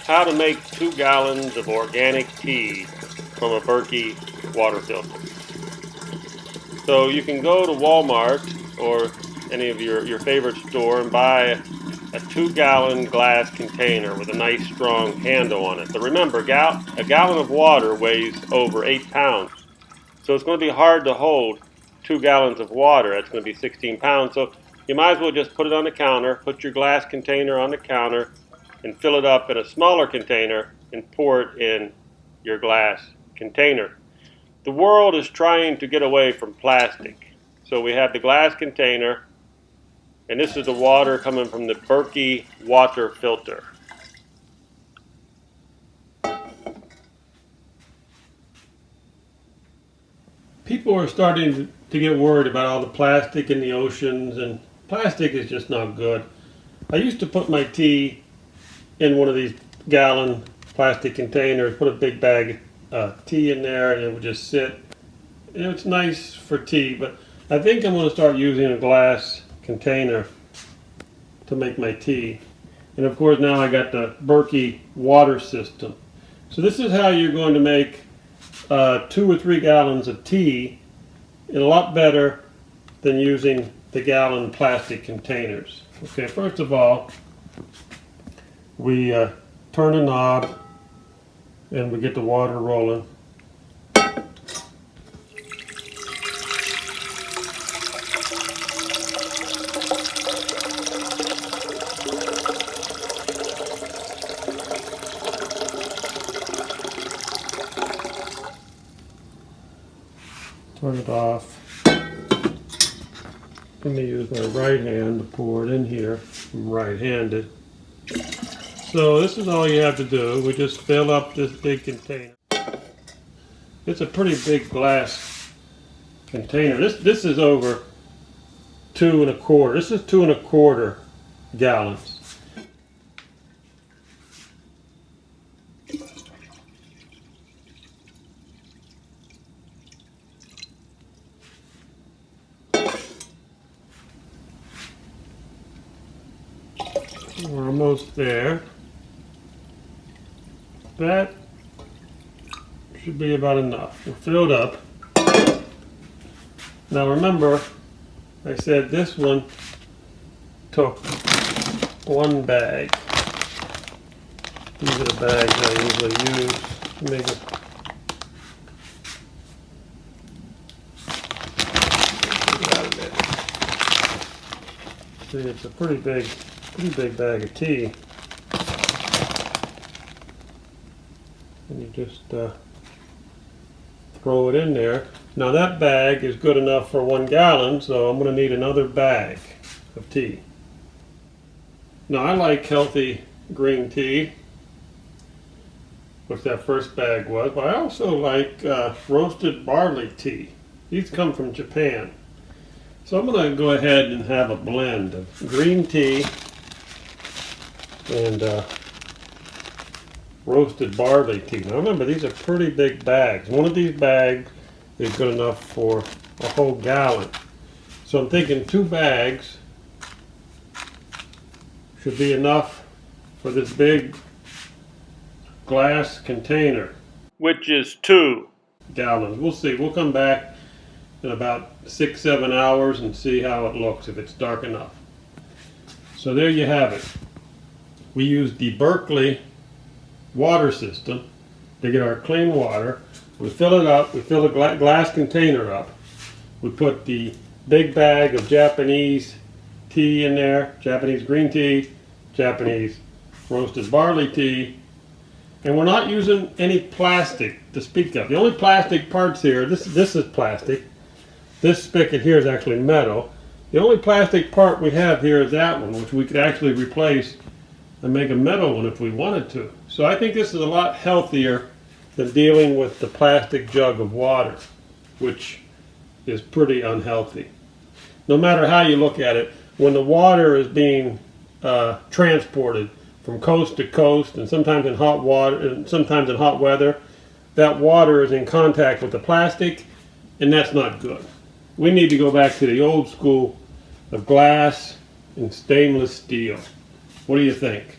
how to make 2 gallons of organic tea from a Berkey water filter. So you can go to Walmart or any of your favorite store and buy a 2-gallon glass container with a nice strong handle on it. But remember, a gallon of water weighs over 8 pounds. So it's going to be hard to hold 2 gallons of water. That's going to be 16 pounds. So you might as well just put it on the counter, put your glass container on the counter, and fill it up in a smaller container and pour it in your glass container. The world is trying to get away from plastic. So we have the glass container, and this is the water coming from the Berkey water filter. People are starting to get worried about all the plastic in the oceans, and plastic is just not good. I used to put my tea in one of these gallon plastic containers, put a big bag of tea in there, and it would just sit. It's nice for tea, but I think I'm going to start using a glass container to make my tea. And of course now I got the Berkey Water System. So this is how you're going to make 2 or 3 gallons of tea, and a lot better than using the gallon plastic containers. Okay, first of all, we turn a knob and we get the water rolling. Turn it off. Let me use my right hand to pour it in here. I'm right-handed. So this is all you have to do. We just fill up this big container. It's a pretty big glass container. This is over 2 1/4. This is 2 1/4 gallons. We're almost there. That should be about enough. We're filled up. Now remember, I said this one took 1 bag. These are the bags I usually use to make it. See, it's a pretty big bag of tea. And you just throw it in there. Now that bag is good enough for 1 gallon, so I'm going to need another bag of tea. Now I like healthy green tea, which that first bag was, but I also like roasted barley tea. These come from Japan. So I'm going to go ahead and have a blend of green tea and roasted barley tea. Now remember, these are pretty big bags. One of these bags is good enough for a whole gallon. So I'm thinking 2 bags should be enough for this big glass container, which is 2 gallons. We'll see. We'll come back in about 6-7 hours and see how it looks, if it's dark enough. So there you have it. We use the Berkey Water System to get our clean water. We fill it up, we fill the glass container up. We put the big bag of Japanese tea in there, Japanese green tea, Japanese roasted barley tea, and we're not using any plastic to speak of. The only plastic parts here, this is plastic. This spigot here is actually metal. The only plastic part we have here is that one, which we could actually replace and make a metal one if we wanted to. So I think this is a lot healthier than dealing with the plastic jug of water, which is pretty unhealthy. No matter how you look at it, when the water is being transported from coast to coast, and sometimes in hot water and sometimes in hot weather, that water is in contact with the plastic, and that's not good. We need to go back to the old school of glass and stainless steel. What do you think?